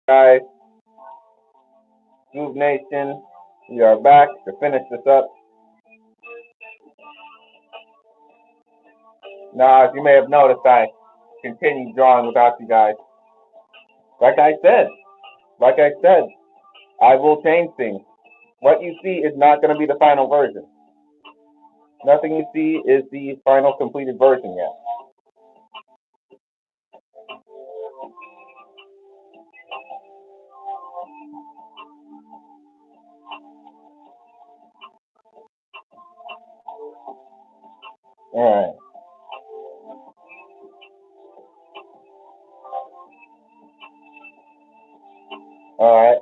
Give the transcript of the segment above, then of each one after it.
Guys, Groove Nation, we are back to finish this up. Now, as you may have noticed, I continue drawing without you guys. Like I said, like I said, I will change things. What you see is not going to be the final version. Nothing you see is the final completed version yet. All right. All right.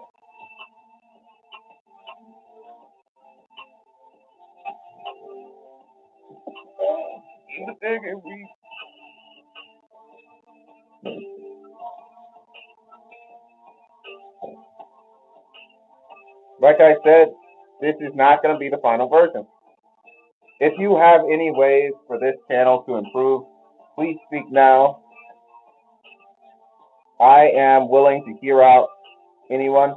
Like I said, this is not going to be the final version. If you have any ways for this channel to improve, please speak now. I am willing to hear out anyone.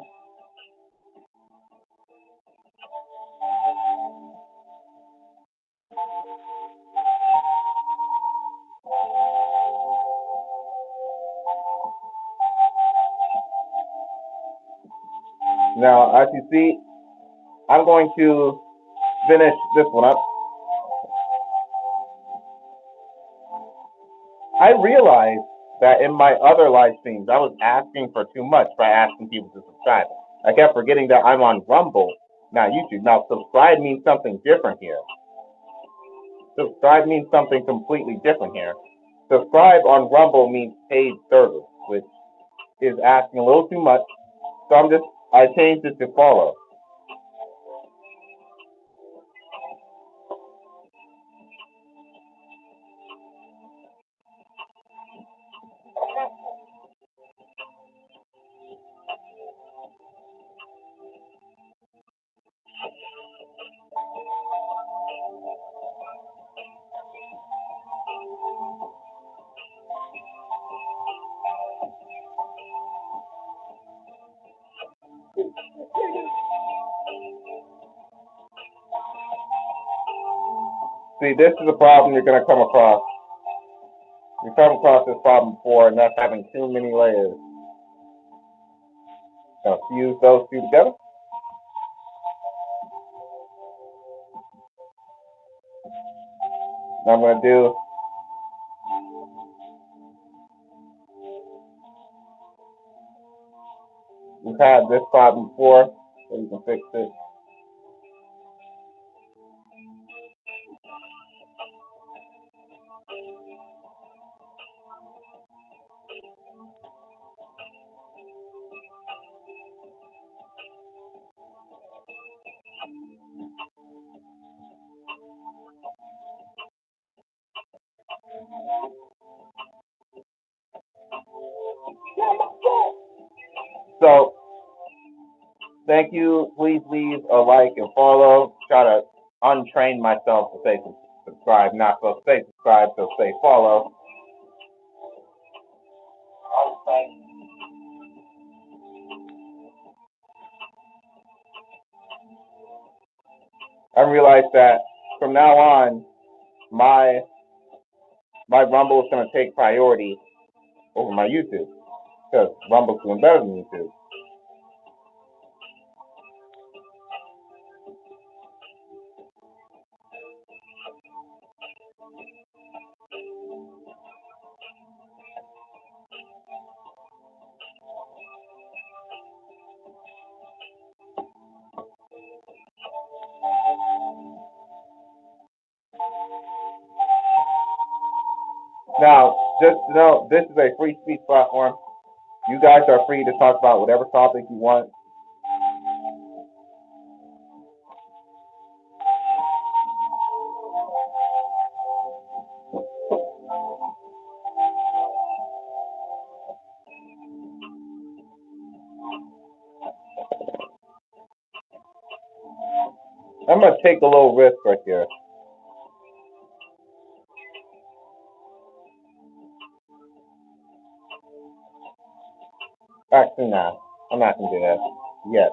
Now, as you see, I'm going to finish this one up. I realized that in my other live streams, I was asking for too much by asking people to subscribe. I kept forgetting that I'm on Rumble, not YouTube. Now, subscribe means something different here. Subscribe means something completely different here. Subscribe on Rumble means paid service, which is asking a little too much. So I changed it to follow. See, this is a problem you're going to come across. You've come across this problem before, and that's having too many layers. Now, fuse those two together. Now I'm going to do we've had this problem before, so you can fix it. So, thank you. Please leave a like and follow. Try to untrain myself to say subscribe, not so say subscribe, so say follow. I realized that from now on, my Rumble is going to take priority over my YouTube because Rumble's doing better than YouTube. Now, just to know, this is a free speech platform. You guys are free to talk about whatever topic you want. I'm going to take a little risk right here. Actually, nah. I'm not gonna do that yet.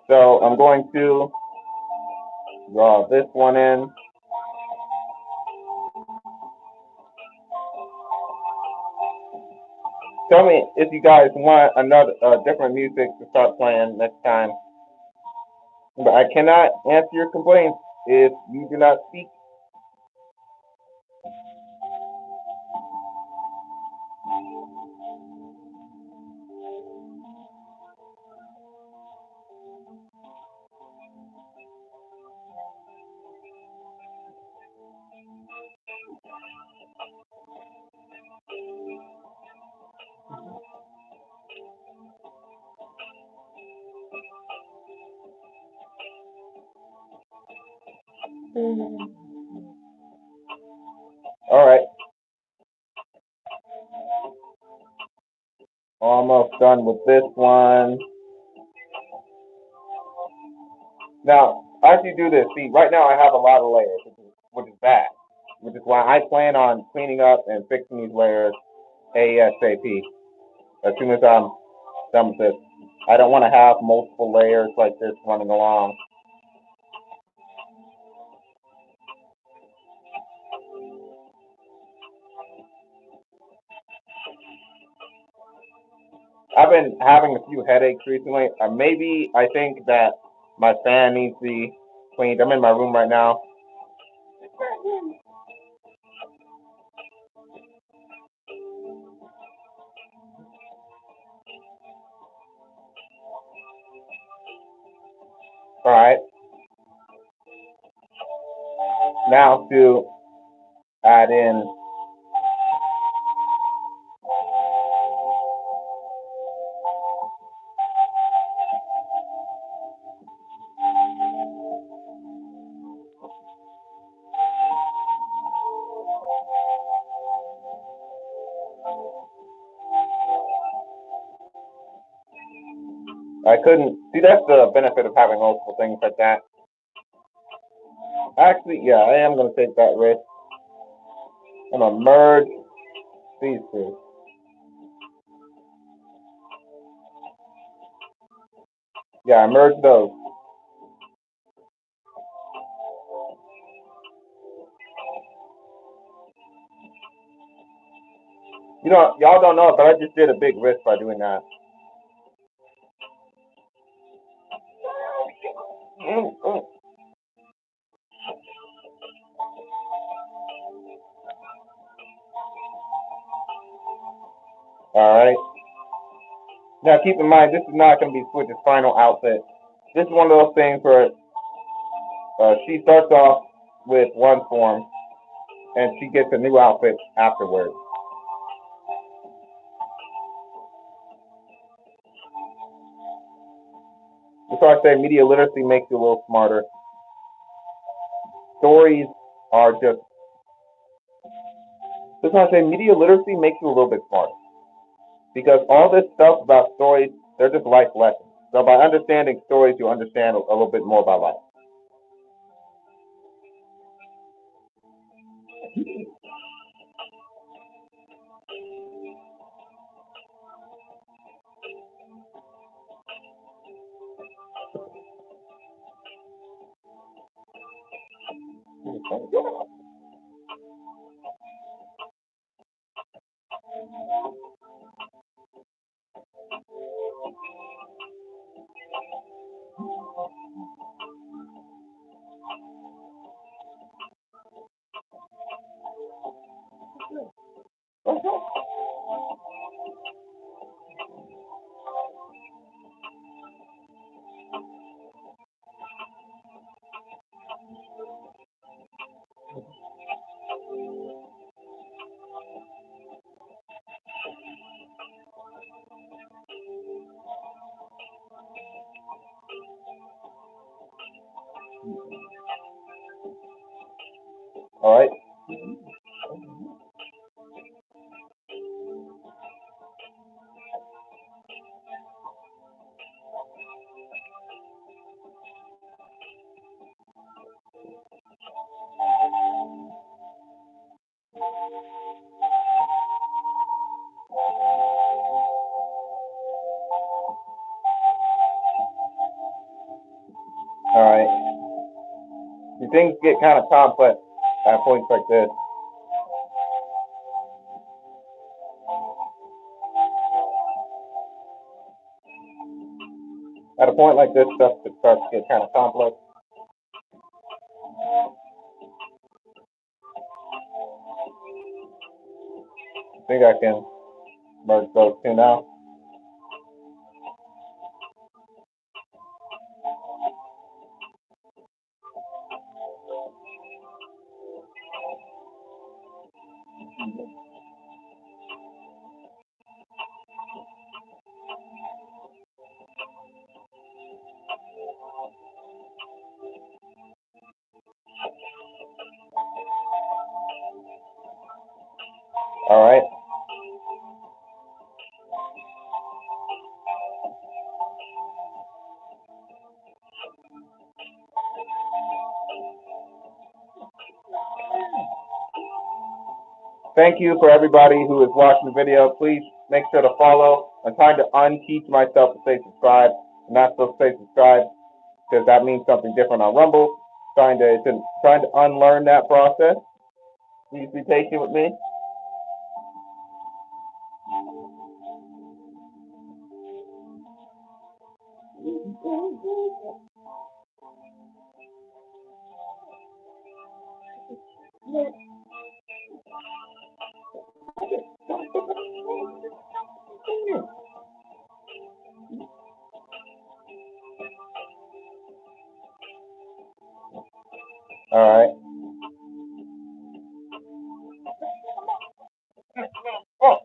So I'm going to draw this one in. Tell me if you guys want another different music to start playing next time. But I cannot answer your complaints if you do not speak. All right, almost done with this one. Now, as you do this, see, right now I have a lot of layers, which is bad, which is why I plan on cleaning up and fixing these layers ASAP as soon as I'm done with this. I don't want to have multiple layers like this running along. I've been having a few headaches recently. Maybe I think that my fan needs to be cleaned. I'm in my room right now. All right. Now to add in. I couldn't see. That's the benefit of having multiple things like that. Actually, yeah, I am gonna take that risk. I'm gonna merge these two. Yeah, I merged those. You know, y'all don't know, but I just did a big risk by doing that. All right. Now keep in mind, this is not going to be Switch's final outfit. This is one of those things where she starts off with one form and she gets a new outfit afterwards. That's why I say media literacy makes you a little smarter. Stories are just. That's why I say media literacy makes you a little bit smarter. Because all this stuff about stories, they're just life lessons. So by understanding stories, you understand a little bit more about life. All right. All right. The things get kind of complex at points like this. At a point like this, stuff starts to get kind of complex. I think I can merge those two now. All right. Thank you for everybody who is watching the video. Please make sure to follow. I'm trying to unteach myself to say subscribe. I'm not supposed to say subscribe because that means something different on Rumble. Trying to unlearn that process. Please be patient with me. All right. Oh,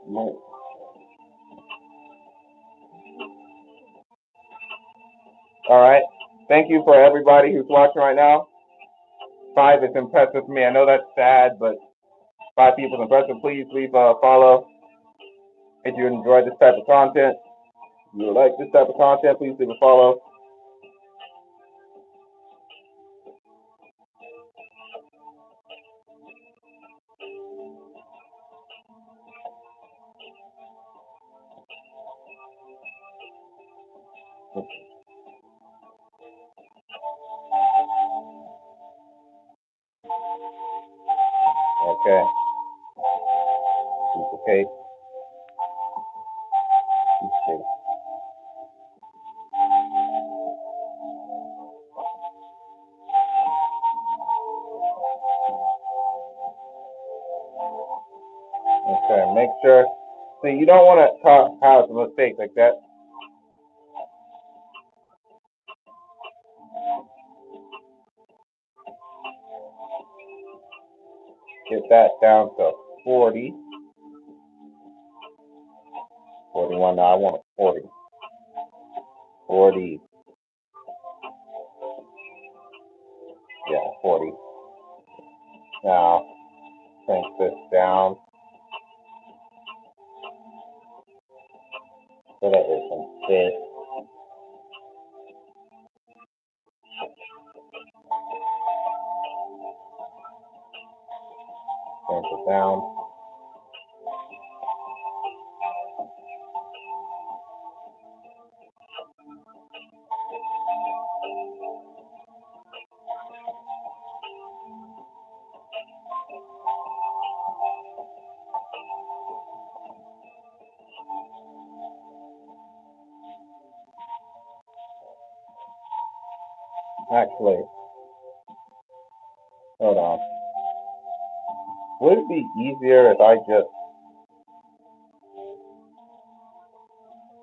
no. All right. Thank you for everybody who's watching right now. 5 is impressive for me. I know that's sad, but 5 people is impressive. Please leave a follow if you enjoy this type of content. If you like this type of content, please leave a follow. Okay. Duplicate. Duplicate. Okay. Make sure. See, you don't want to cause a mistake like that. Get that down to 40. 41. Now I want 40. 40. Yeah, 40. Now, shrink this down so that it can fit. Shrink it down. Actually, hold on. Would it be easier if I just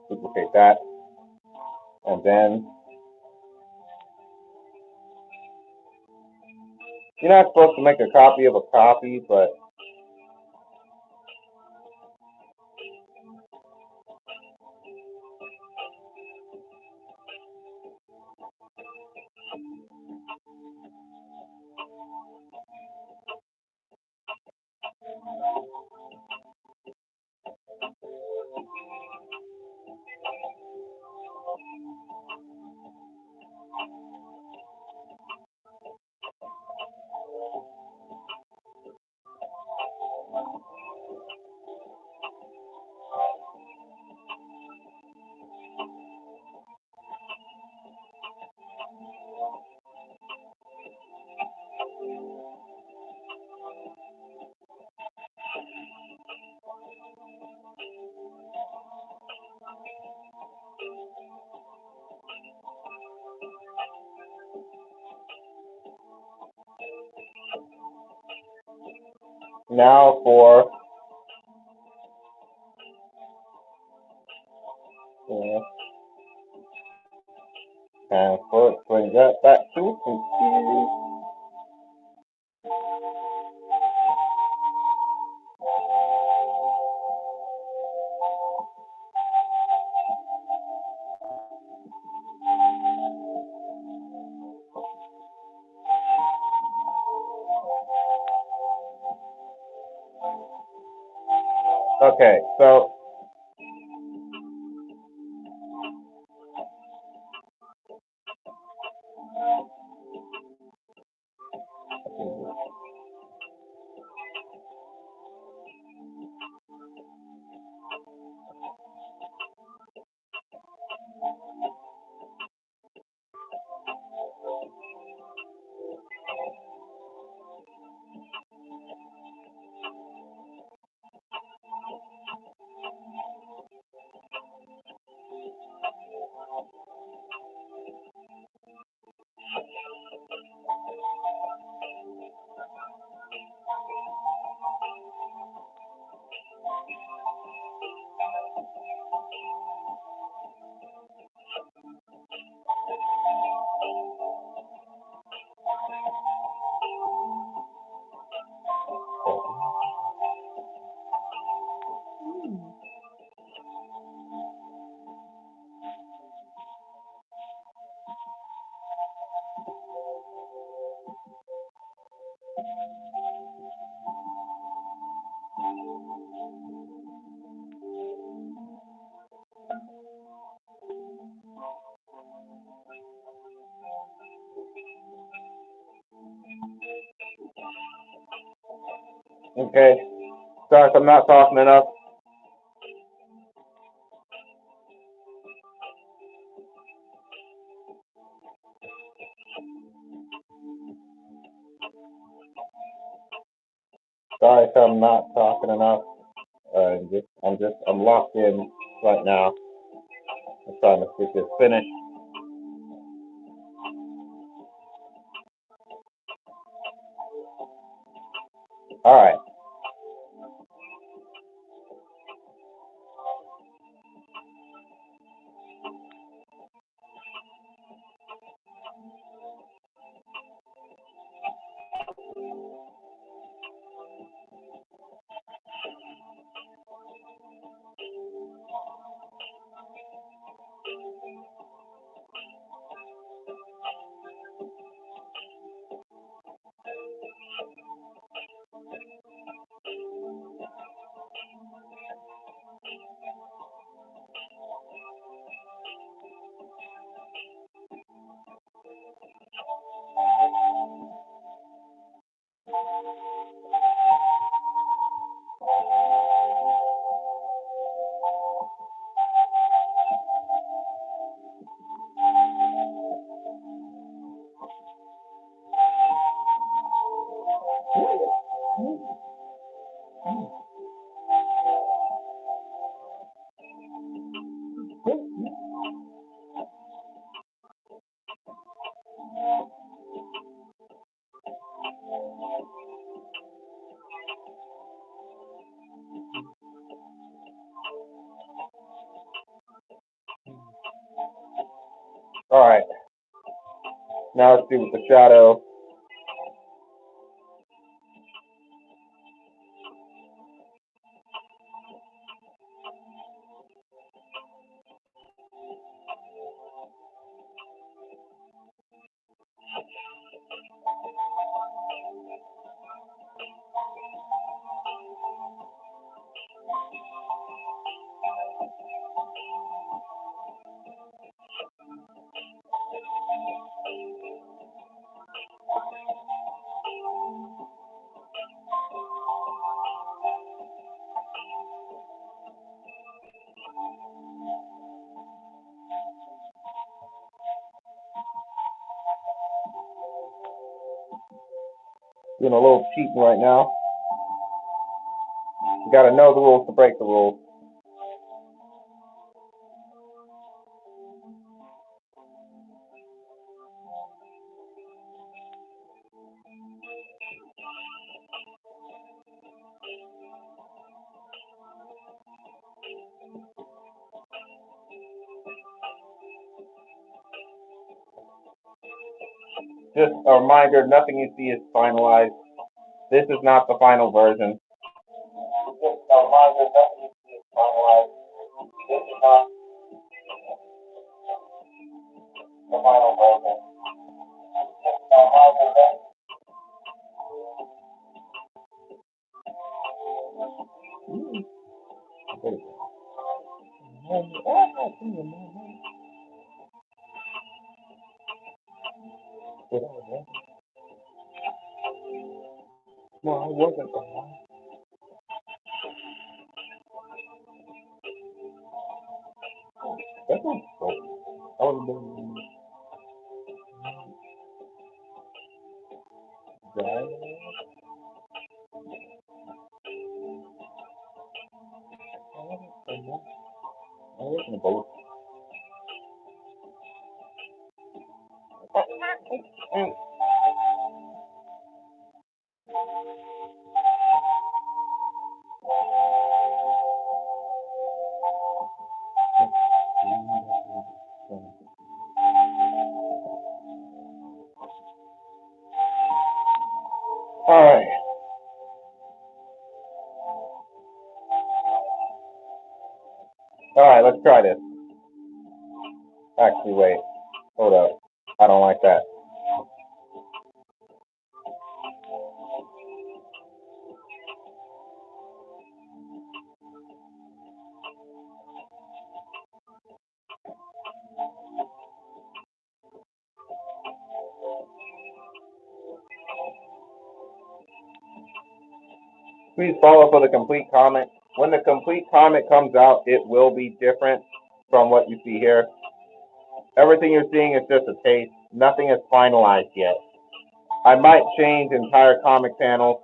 duplicate that and then You're not supposed to make a copy of a copy, but now for yeah, and for bring that back to computer. Okay, so okay, sorry if I'm not talking enough. Sorry if I'm not talking enough. I'm locked in right now. I'm trying to get this finished. All right, all right. Now let's see what the shadow. Doing a little cheating right now. You gotta know the rules to break the rules. Just a reminder, nothing you see is finalized. This is not the final version. Just a reminder, nothing you see is finalized. This is not the final version. Just a reminder, well, I wasn't the one. That's not cool. I would have been driving. I wasn't a boat. All right. All right, let's try this. Actually, wait. Hold up. I don't like that. Please follow for the complete comment. When the complete comment comes out, it will be different from what you see here. Everything you're seeing is just a taste. Nothing is finalized yet. I might change entire comic panels.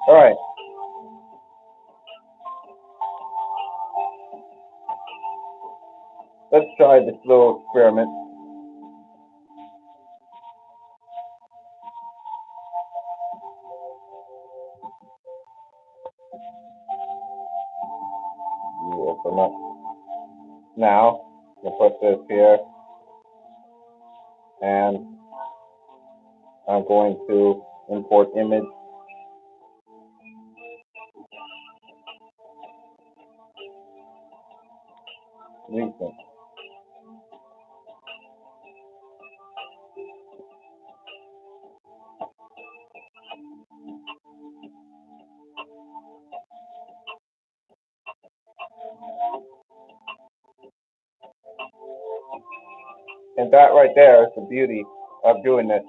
All right. Let's try this little experiment. You open up. Now, I'm going to put this here, and I'm going to import image. Recent. And that right there is the beauty of doing this.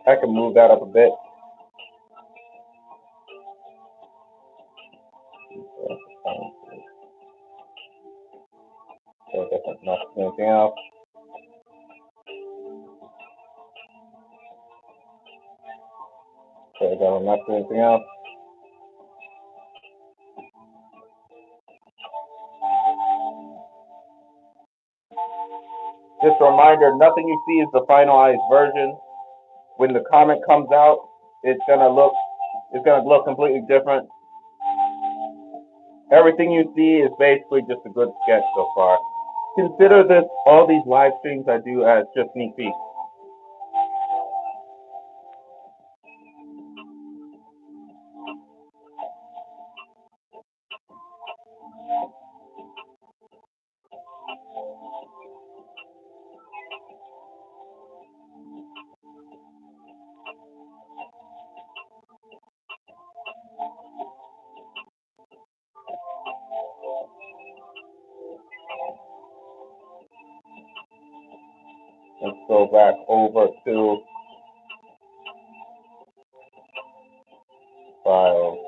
I can move that up a bit. So it doesn't mess with anything else. So it doesn't mess with anything else. Just a reminder, nothing you see is the finalized version. When the comic comes out, it's gonna look completely different. Everything you see is basically just a good sketch so far. Consider this all these live streams I do as just sneak peeks. Let's go back over to files,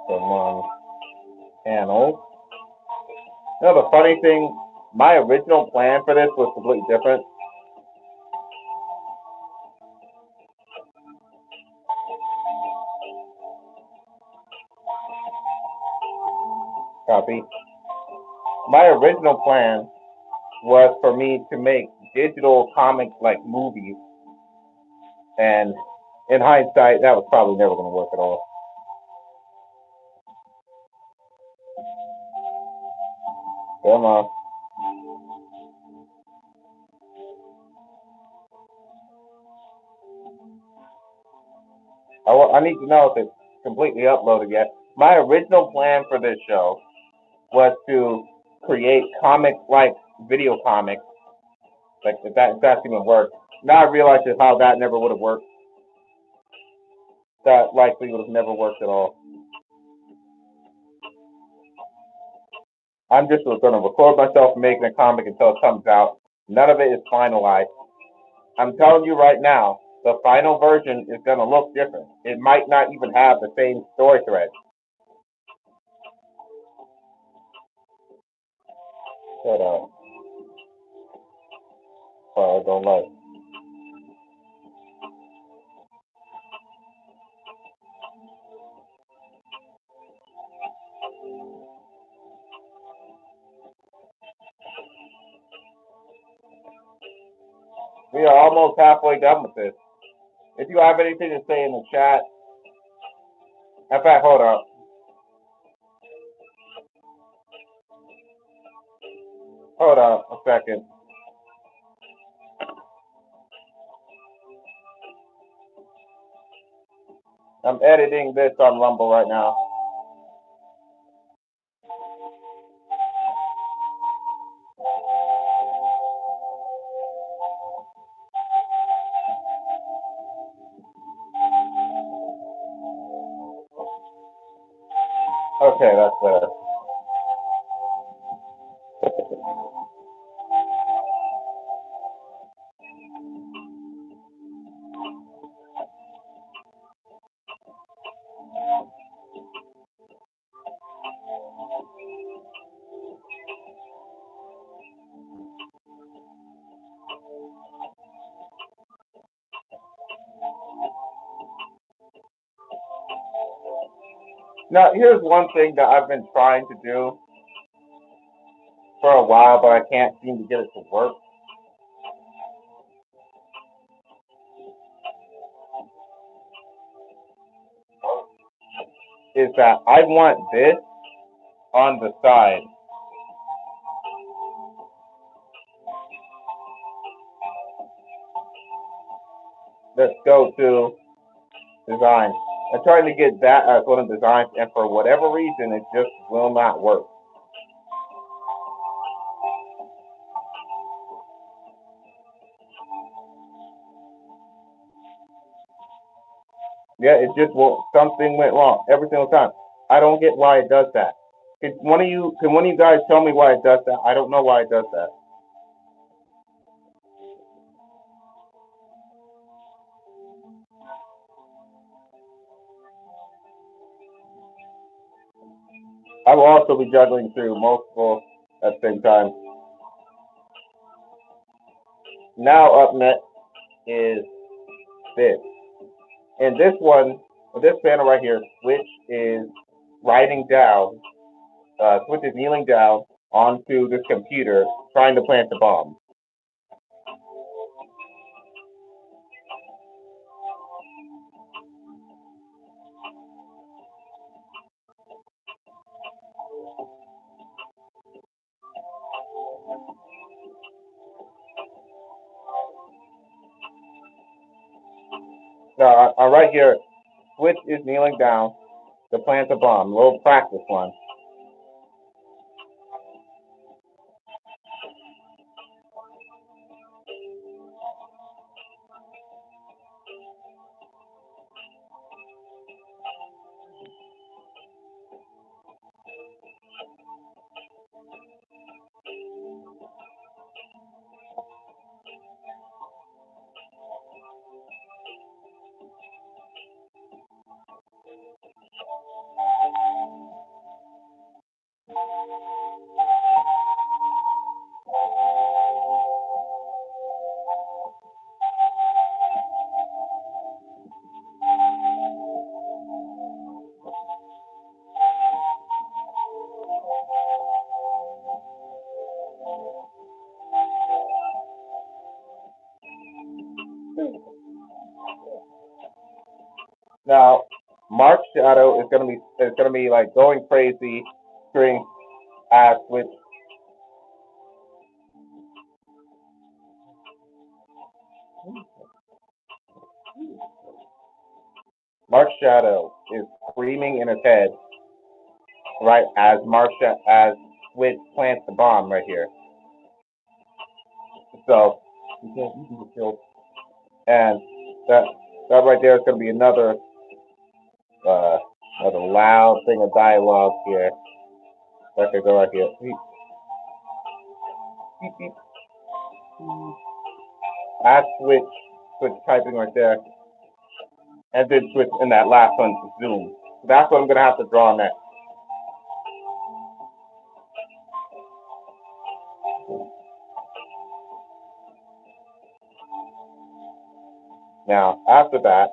among panels. You know, the funny thing, my original plan for this was completely different. Copy. My original plan was for me to make digital comic like movies, and in hindsight, that was probably never going to work at all. Come on. I need to know if it's completely uploaded yet. My original plan for this show was to create comic like video comics, like if that's even worked. Now I realize how that never would have worked. That likely would have never worked at all. I'm just going to record myself making a comic until it comes out. None of it is finalized. I'm telling you right now, the final version is going to look different. It might not even have the same story thread. Shut up. I don't like. We are almost halfway done with this. If you have anything to say in the chat, in fact, hold up. Hold up a second. I'm editing this on Rumble right now. Okay, that's better. Now, here's one thing that I've been trying to do for a while, but I can't seem to get it to work. Is that I want this on the side. Let's go to design. I'm trying to get that as one of the designs, and for whatever reason, it just will not work. Yeah, it just won't. Something went wrong every single time. I don't get why it does that. Can one of you guys tell me why it does that? I don't know why it does that. I will also be juggling through multiple at the same time. Now up next is this. And this one, this panel right here, Switch is writing down, Switch is kneeling down onto this computer trying to plant the bomb. Now, right here, Switch is kneeling down to plant the bomb. A little practice one. Now, Mark Shadow is gonna be like going crazy during as with Mark Shadow is screaming in his head right as Switch plants the bomb right here. So you can get killed. And that that right there is gonna be uh another loud thing of dialogue here. That could go right here. Beep, beep, beep. As switch typing right there. And then switch in that last one to zoom. That's what I'm gonna have to draw next. Now, after that,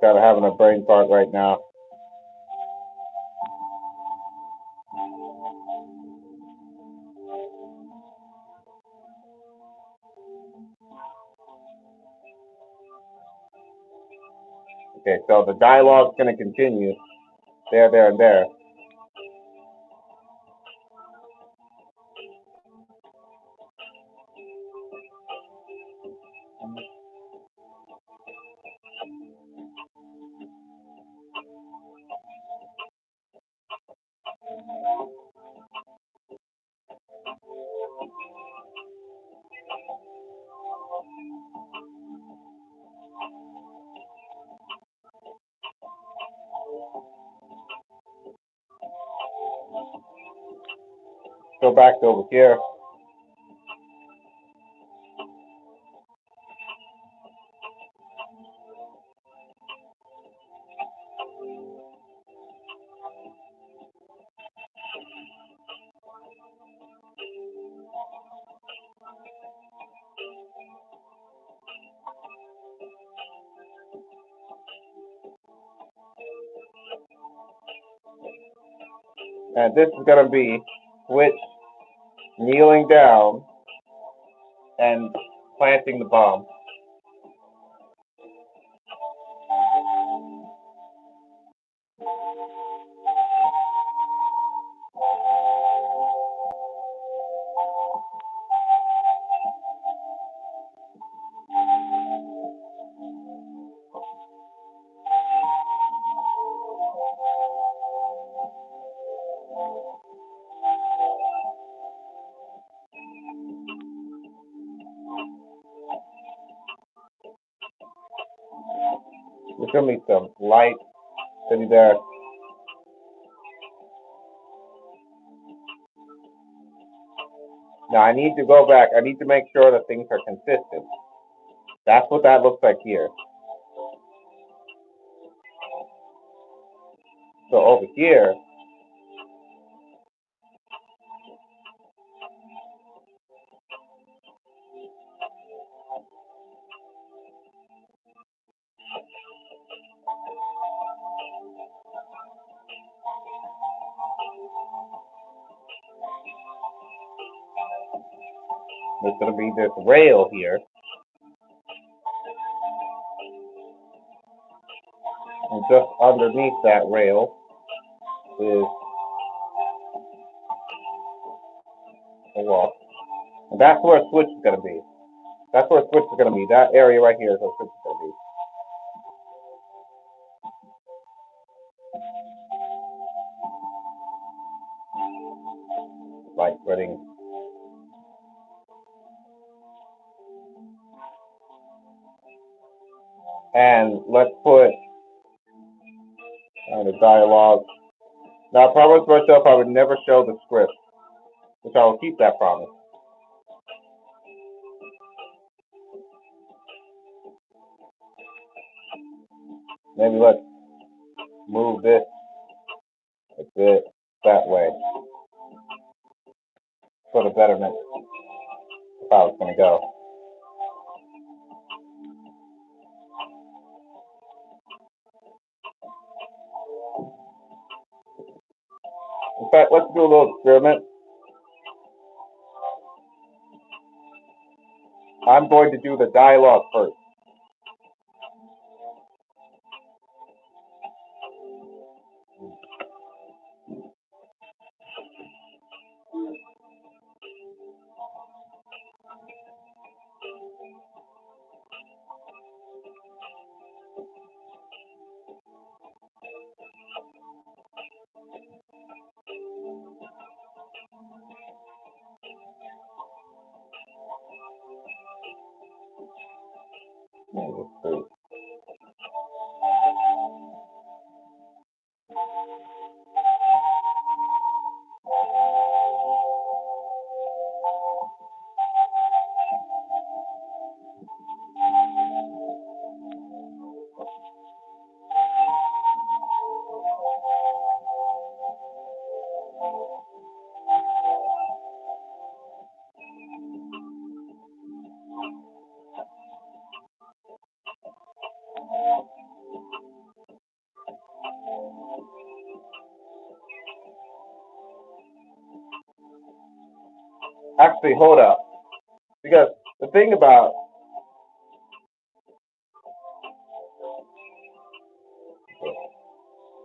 gotta having a brain fart right now. Okay, so the dialogue's gonna continue there, and there. Go back to over here. And this is gonna be Switch kneeling down and planting the bomb. There's gonna be some light to be there. Now I need to go back. I need to make sure that things are consistent. That's what that looks like here. So over here, there's gonna be this rail here. And just underneath that rail is a wall. And that's where a switch is gonna be. That's where a switch is gonna be. That area right here is where a switch is gonna be. Light spreading. And let's put the dialogue. Now I promised myself I would never show the script, which I will keep that promise. Maybe let's move this a bit that way for the betterment of how it's gonna go. In fact, let's do a little experiment. I'm going to do the dialogue first. Actually, hold up. Because the thing about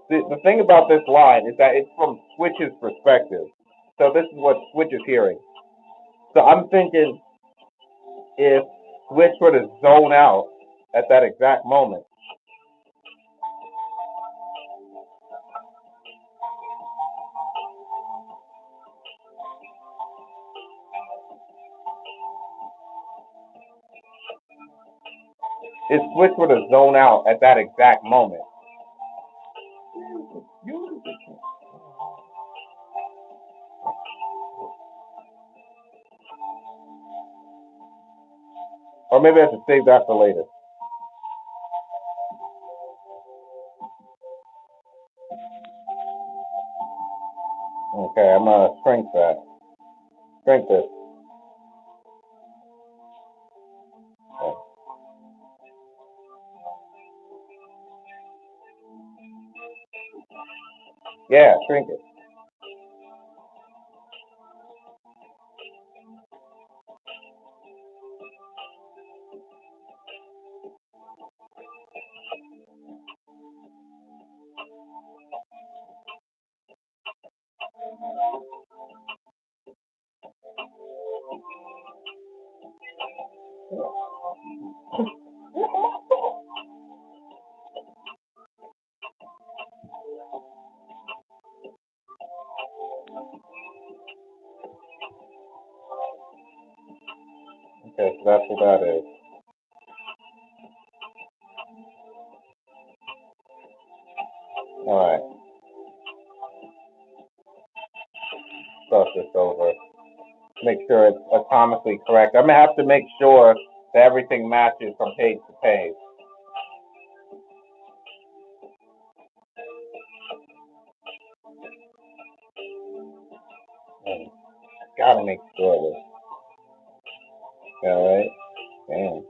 the thing about this line is that it's from Switch's perspective. So this is what Switch is hearing. So I'm thinking if Switch were to zone out at that exact moment, if Switch were to zone out at that exact moment, or maybe I should save that for later. Okay, I'm gonna shrink that. Shrink this. Okay. Yeah, shrink it. Okay, so that's what that is. All right, cross this over. Make sure it's atomically correct. I'm gonna have to make sure that everything matches from page to page. And gotta make sure of this. All right. Damn.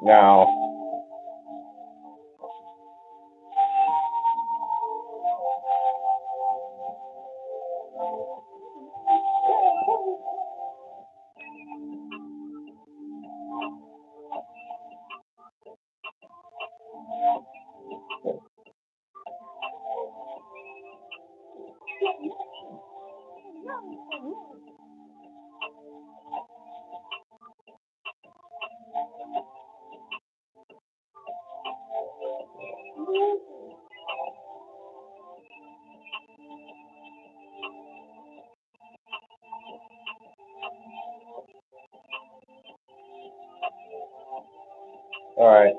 Now, all right.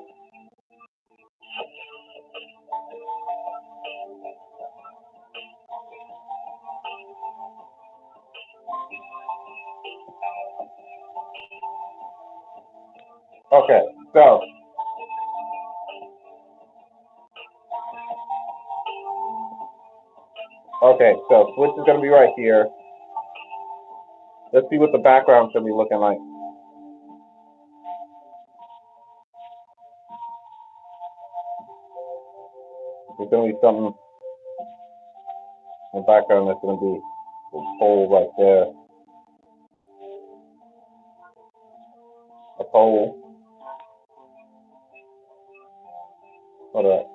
Okay. So, Switch is gonna be right here. Let's see what the background's gonna be looking like. There's gonna be something in the background that's gonna be a pole right there. A pole. Hold up.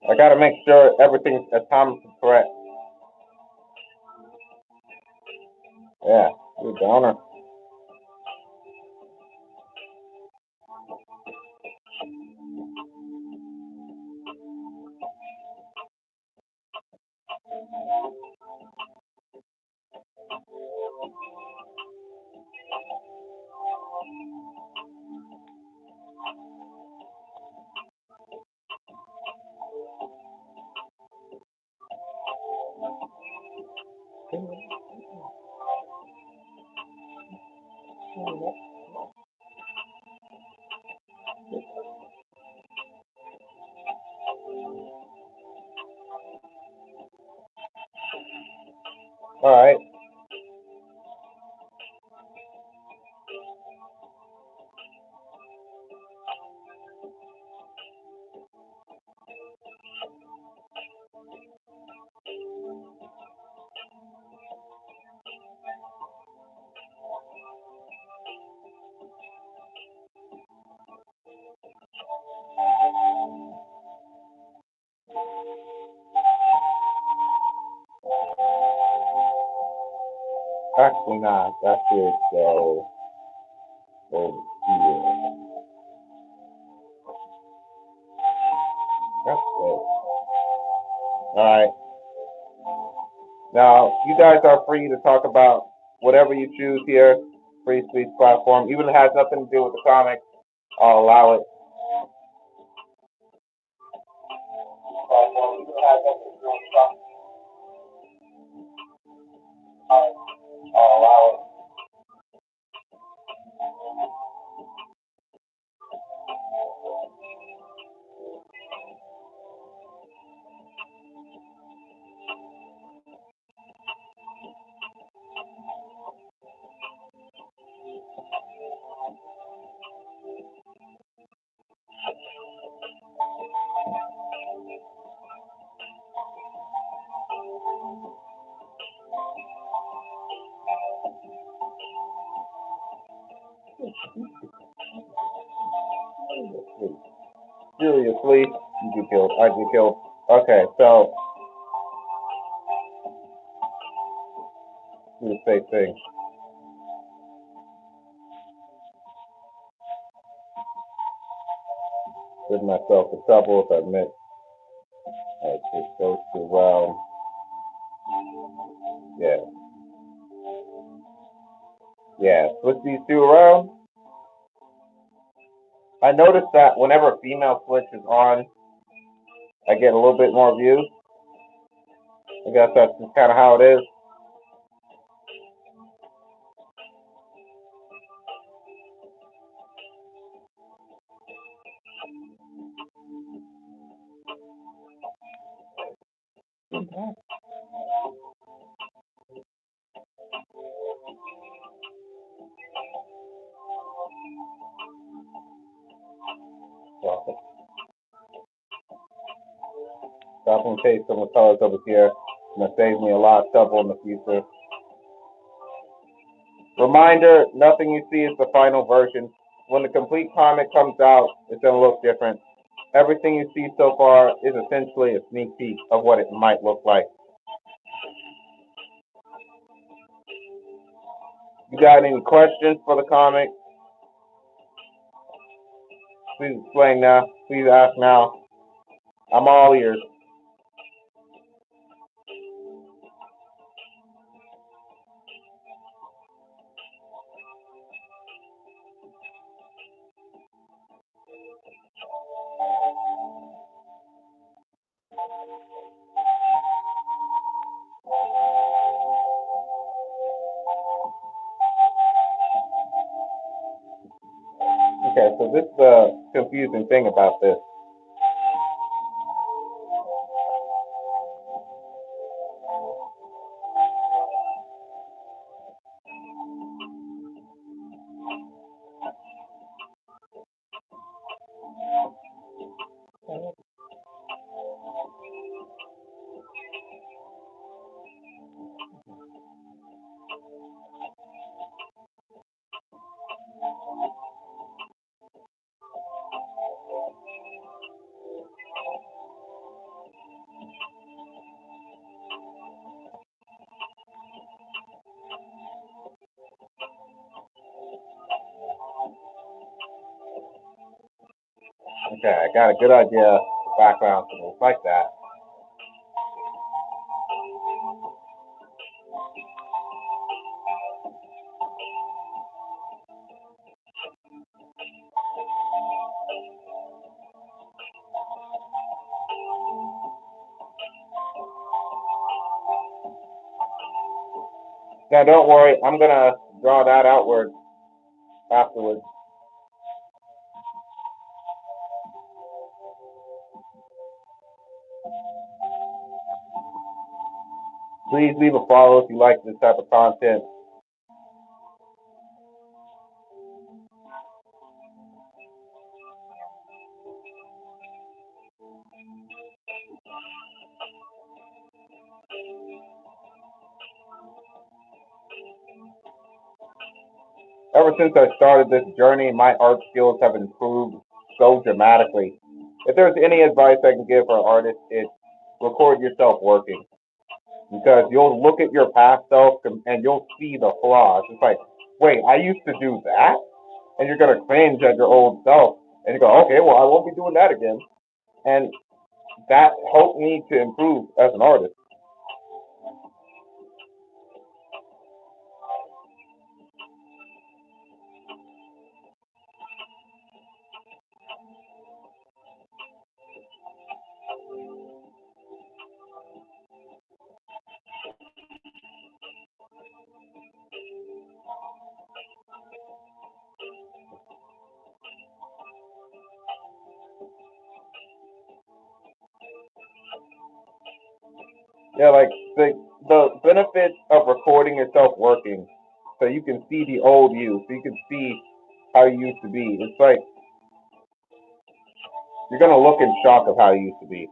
I gotta make sure everything's atomically correct. Yeah, you're a downer. All right. Actually, not. That should go over here. That's it. All right. Now, you guys are free to talk about whatever you choose here. Free speech platform. Even if it has nothing to do with the comic, I'll allow it. I'll allow it. Seriously, you get killed. I get killed. Okay, so do the same thing. Give myself a couple if I miss. Alright, just goes to yeah. Yeah. Switch these two around. I noticed that whenever a female switch is on, I get a little bit more views. I guess that's just kinda how it is. So, stop and paste some of the colors over here. It's gonna save me a lot of trouble in the future. Reminder, nothing you see is the final version. When the complete comic comes out, it's gonna look different. Everything you see so far is essentially a sneak peek of what it might look like. You got any questions for the comic? Please explain now. Please ask now. I'm all ears. Okay, so this is the confusing thing about this. Okay, I got a good idea of the background, so it's like that. Now, don't worry, I'm gonna draw that outward afterwards. Please leave a follow if you like this type of content. Ever since I started this journey, my art skills have improved so dramatically. If there's any advice I can give for artists, it's record yourself working. Because you'll look at your past self and you'll see the flaws. It's like, wait, I used to do that? And you're going to cringe at your old self. And you go, okay, well, I won't be doing that again. And that helped me to improve as an artist. Yeah, like the benefits of recording yourself working, so you can see the old you, so you can see how you used to be. It's like you're gonna look in shock of how you used to be.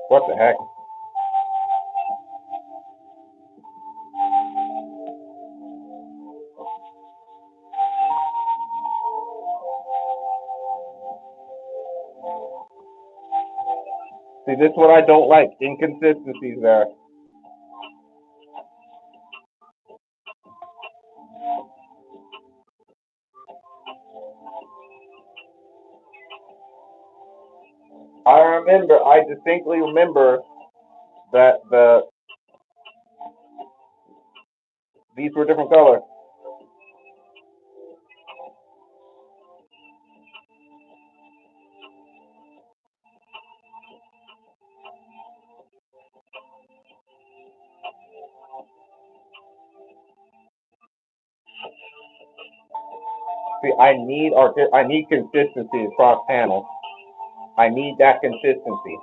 What the heck? See, this is what I don't like. Inconsistencies there. I distinctly remember that these were different colors. See, I need consistency across panels. I need that consistency.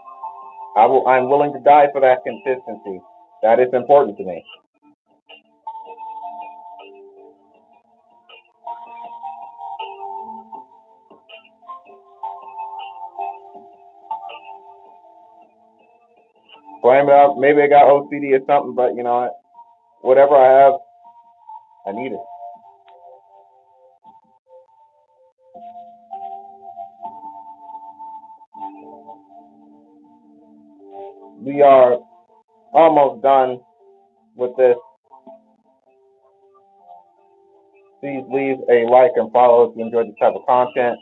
I'm willing to die for that consistency. That is important to me. Blame it out. Maybe I got OCD or something, but you know what? Whatever I have, I need it. We are almost done with this. Please leave a like and follow if you enjoyed this type of content.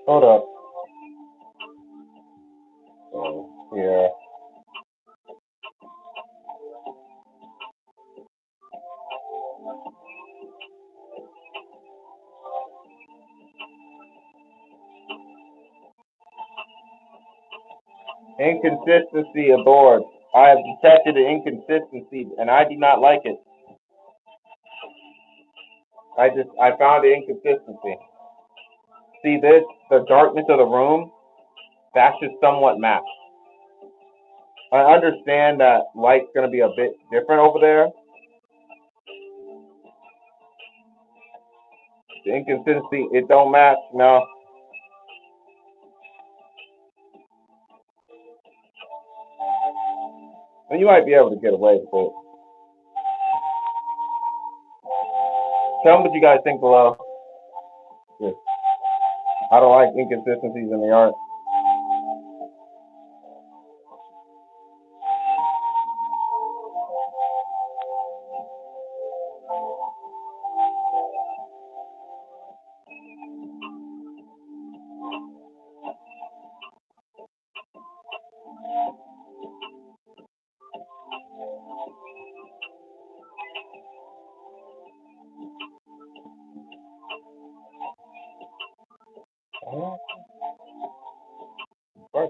Hold up. Yeah. Inconsistency aboard. I have detected an inconsistency and I do not like it. I found the inconsistency. See this? The darkness of the room? That's just somewhat masked. I understand that light's gonna be a bit different over there. The inconsistency, it don't match, no. And you might be able to get away with it. Tell me what you guys think below. Yes. I don't like inconsistencies in the art. Right.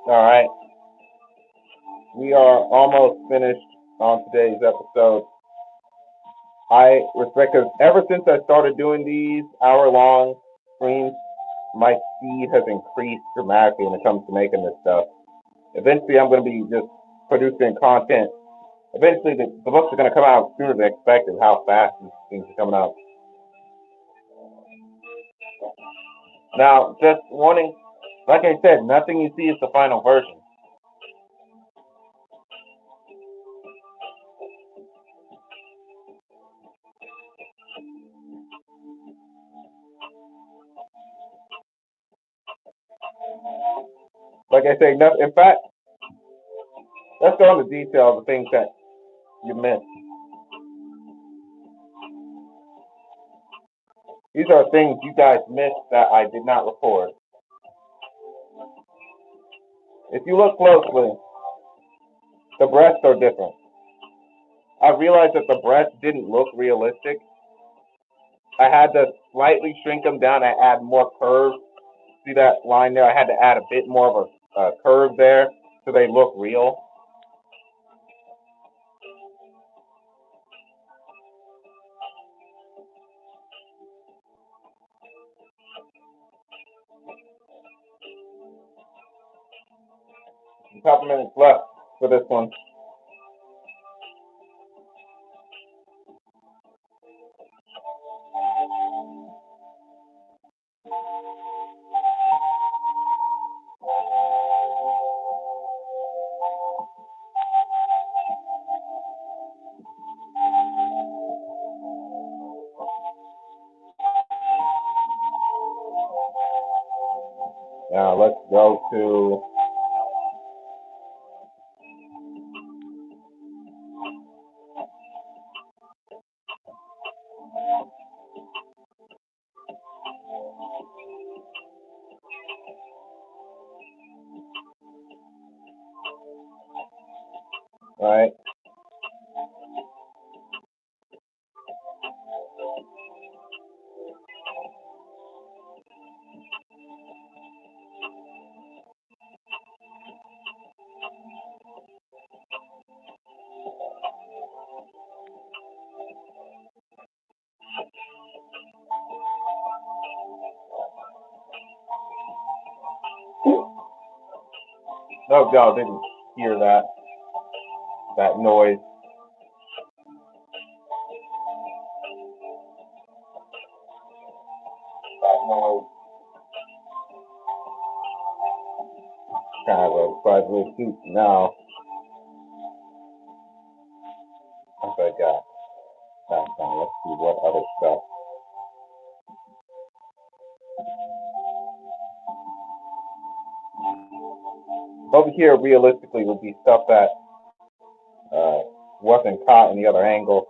All right. We are almost finished on today's episode. I respect because ever since I started doing these hour-long streams, my speed has increased dramatically when it comes to making this stuff. Eventually, I'm going to be just producing content. Eventually, the books are going to come out sooner than expected. How fast these things are coming out. Now, just warning, like I said, nothing you see is the final version. Like I say, nothing. In fact, let's go into detail of the things that you missed. These are things you guys missed that I did not record. If you look closely, the breasts are different. I realized that the breasts didn't look realistic. I had to slightly shrink them down and add more curve. See that line there? I had to add a bit more of a curve there so they look real. A couple minutes left for this one. Now let's go to all right. No, y'all didn't hear that noise. That noise kind of a private suit now. I forgot. Let's see what other stuff. Over here, realistically, would be stuff that wasn't caught in the other angle.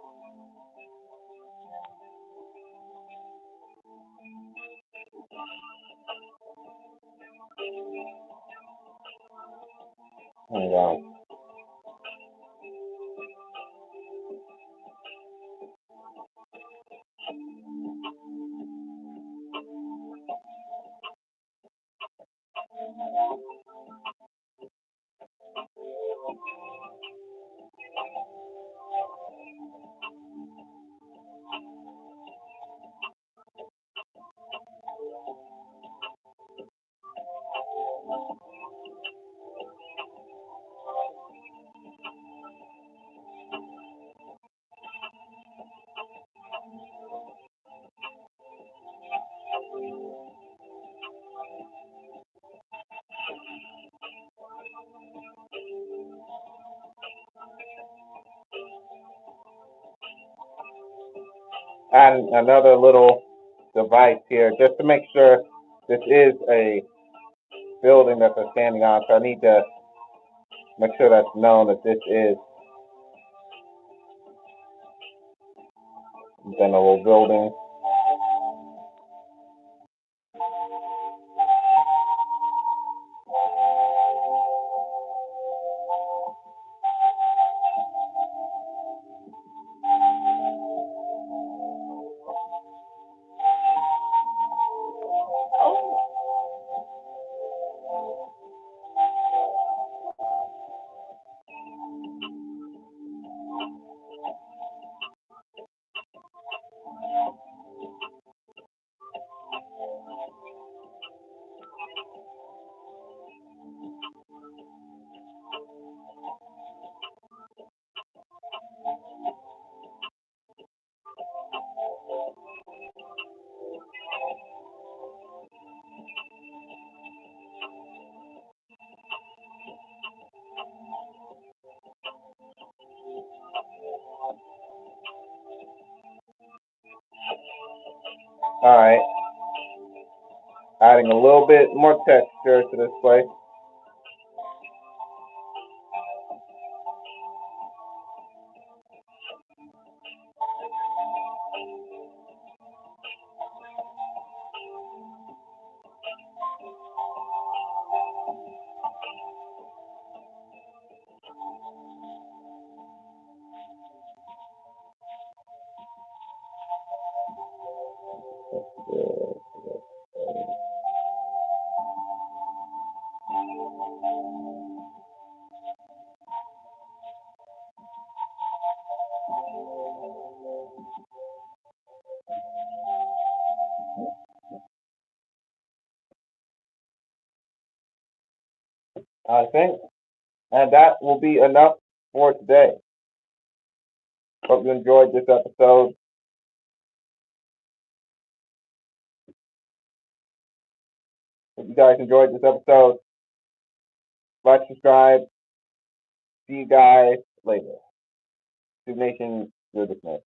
Hang on. adding another little device here just to make sure this is a building that they're standing on. So I need to make sure that's known that this is a general building. All right, adding a little bit more texture to this place. I think, and that will be enough for today. Hope you enjoyed this episode. If you guys enjoyed this episode, like, subscribe. See you guys later. Tube Nation, you're dismissed.